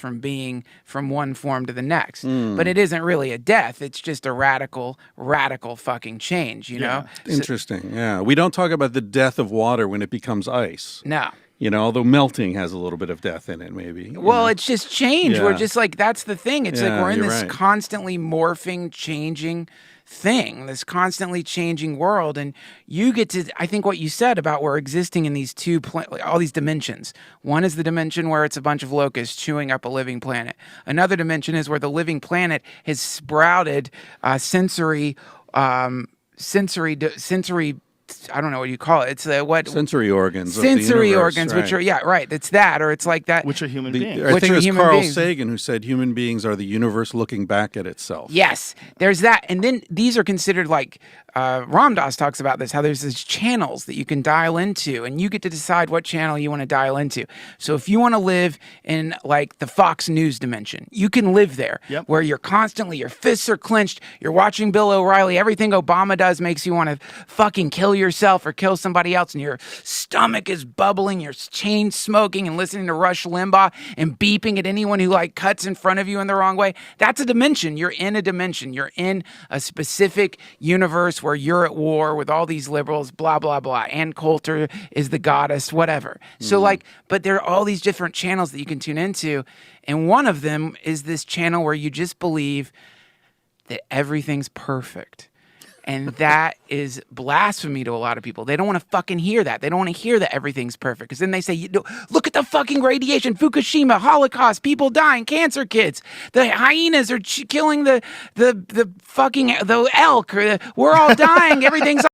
from being from one form to the next. But it isn't really a death. It's just a radical fucking change, you know? Interesting. Yeah. We don't talk about the death of water when it becomes ice. No. You know, although melting has a little bit of death in it, maybe. Well, it's just change. Yeah. We're just like, that's the thing. It's like we're in you're this right. constantly morphing, changing thing, this constantly changing world. And you get to, I think what you said about we're existing in these all these dimensions. One is the dimension where it's a bunch of locusts chewing up a living planet. Another dimension is where the living planet has sprouted sensory, I don't know what you call it. It's what sensory organs. Sensory of the organs, universe, which are right. It's that, or it's like that. Which are human beings. I Which think are it was human Carl beings. Sagan who said human beings are the universe looking back at itself. Yes, there's that, and then these are considered like Ram Dass talks about this. How there's these channels that you can dial into, and you get to decide what channel you want to dial into. So if you want to live in like the Fox News dimension, you can live there, where you're constantly, your fists are clenched, you're watching Bill O'Reilly. Everything Obama does makes you want to fucking kill yourself or kill somebody else, and your stomach is bubbling, you're chain smoking and listening to Rush Limbaugh and beeping at anyone who like cuts in front of you in the wrong way. That's a dimension. You're in a dimension. You're in a specific universe where you're at war with all these liberals, blah, blah, blah. Ann Coulter is the goddess, whatever. So like, but there are all these different channels that you can tune into. And one of them is this channel where you just believe that everything's perfect. And that is blasphemy to a lot of people. They don't want to fucking hear that. They don't want to hear that everything's perfect. Because then they say, look at the fucking radiation, Fukushima, Holocaust, people dying, cancer kids. The hyenas are killing the fucking the elk. We're all dying. Everything's